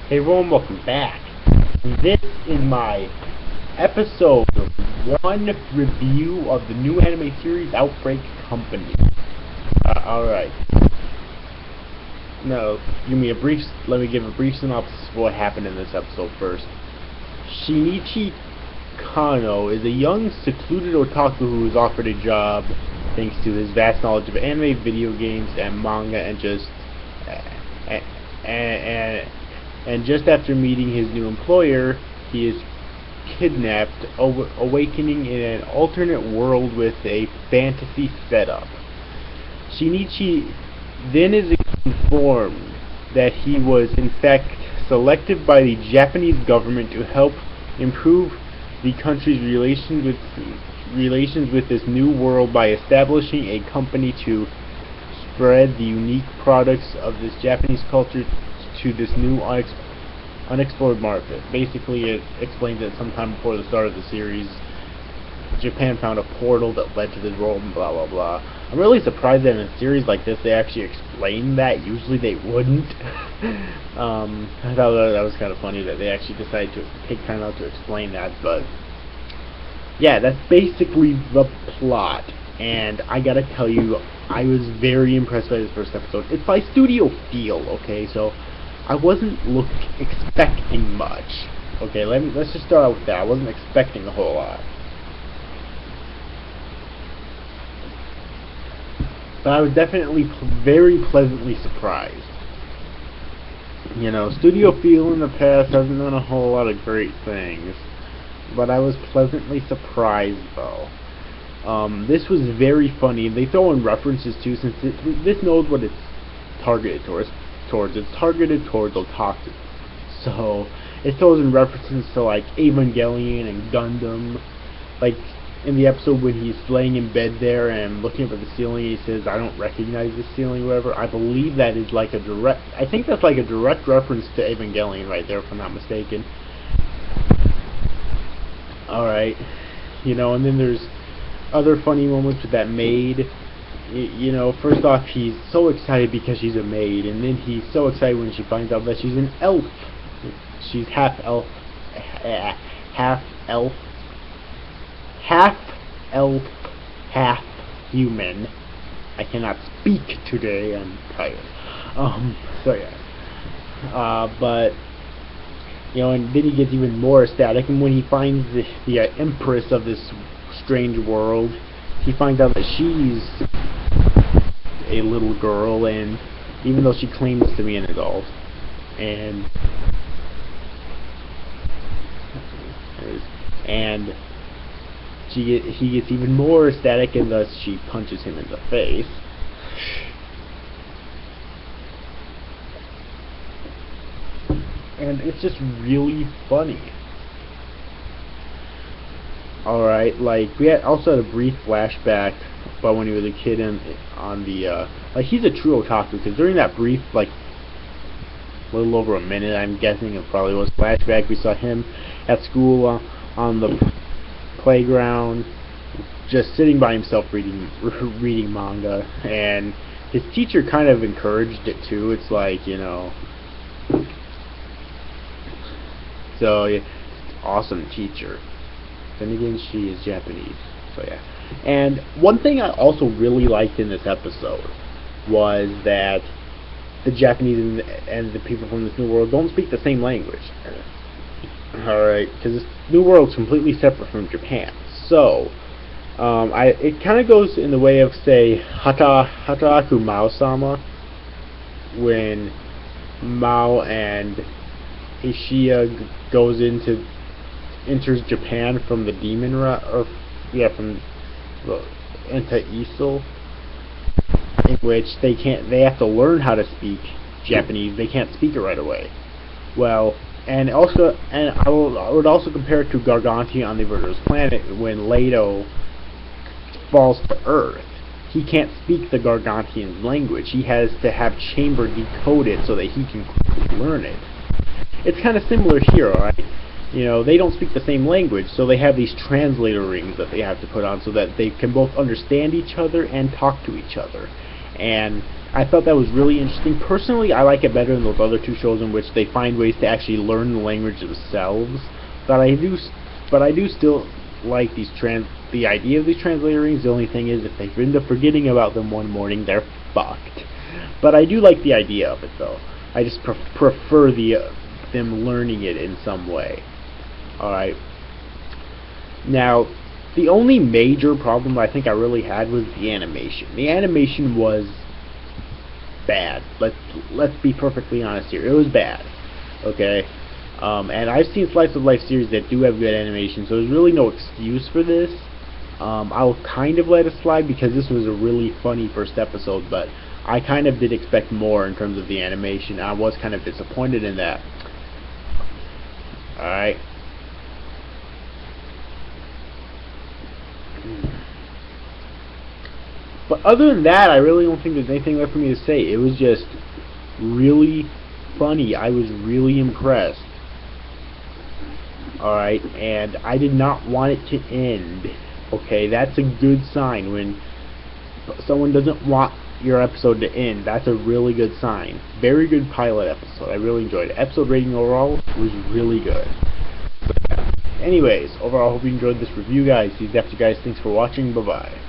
Hey everyone, welcome back. This is my episode 1 review of the new anime series Outbreak Company. Alright. No, let me give a brief synopsis of what happened in this episode first. Shinichi Kano is a young, secluded otaku who is offered a job thanks to his vast knowledge of anime, video games, and manga, and just after meeting his new employer, he is kidnapped, awakening in an alternate world with a fantasy setup. Shinichi then is informed that he was in fact selected by the Japanese government to help improve the country's relations with this new world by establishing a company to spread the unique products of this Japanese culture to this new unexplored market. Basically, it explains that sometime before the start of the series, Japan found a portal that led to this world and blah blah blah. I'm really surprised that in a series like this they actually explain that. Usually they wouldn't. I thought that was kind of funny that they actually decided to take time out to explain that, but yeah, that's basically the plot. And I gotta tell you, I was very impressed by this first episode. It's by Studio Feel, okay, so I wasn't expecting much. Okay, let's just start out with that. I wasn't expecting a whole lot. But I was definitely very pleasantly surprised. You know, Studio Feel in the past hasn't done a whole lot of great things, but I was pleasantly surprised though. This was very funny. They throw in references too, since this knows what it's targeted towards. It's targeted towards otaku. So it throws in references to like Evangelion and Gundam. Like in the episode when he's laying in bed there and looking up at the ceiling, he says, "I don't recognize this ceiling," or whatever. I believe that is like a direct. I think that's like a direct reference to Evangelion right there, if I'm not mistaken. Alright, you know, and then there's other funny moments with that maid. You know, first off, he's so excited because she's a maid, and then he's so excited when she finds out that she's an elf. She's half elf, half human. I cannot speak today. I'm tired. So yeah. But you know, and then he gets even more ecstatic, and when he finds the empress of this strange world, he finds out that she's a little girl, and even though she claims to be an adult, and he gets even more ecstatic, and thus she punches him in the face. And it's just really funny. Alright, like, we also had a brief flashback about when he was a kid on the, like, he's a true otaku, because during that brief, like, a little over a minute, I'm guessing it probably was flashback, we saw him at school on the playground, just sitting by himself reading manga, and his teacher kind of encouraged it too. It's like, you know, so yeah, awesome teacher. Then again, she is Japanese, so yeah. And one thing I also really liked in this episode was that the Japanese and the people from this new world don't speak the same language. Alright, because this new world is completely separate from Japan. So, it kind of goes in the way of, say, Hataraku Mao-sama, when Mao and Ishiya enters Japan from the demon into Isle, in which they have to learn how to speak Japanese. They can't speak it right away. Well, I would also compare it to Gargantia on the Inverter's planet when Leto falls to Earth. He can't speak the Gargantian language. He has to have Chamber decode it so that he can learn it. It's kind of similar here, alright? You know, they don't speak the same language, so they have these translator rings that they have to put on so that they can both understand each other and talk to each other. And I thought that was really interesting. Personally, I like it better than those other two shows in which they find ways to actually learn the language themselves. But I do still like the idea of these translator rings. The only thing is, if they end up forgetting about them one morning, they're fucked. But I do like the idea of it, though. I just prefer them learning it in some way. Alright. Now, the only major problem I think I really had was the animation. The animation was bad. Let's be perfectly honest here. It was bad. Okay? And I've seen slice of life series that do have good animation, so there's really no excuse for this. I'll kind of let it slide because this was a really funny first episode, but I kind of did expect more in terms of the animation. I was kind of disappointed in that. Alright. But other than that, I really don't think there's anything left for me to say. It was just really funny. I was really impressed. Alright, and I did not want it to end. Okay, that's a good sign. When someone doesn't want your episode to end, that's a really good sign. Very good pilot episode. I really enjoyed it. Episode rating overall was really good. Anyways, overall, I hope you enjoyed this review, guys. These after guys, thanks for watching. Bye-bye.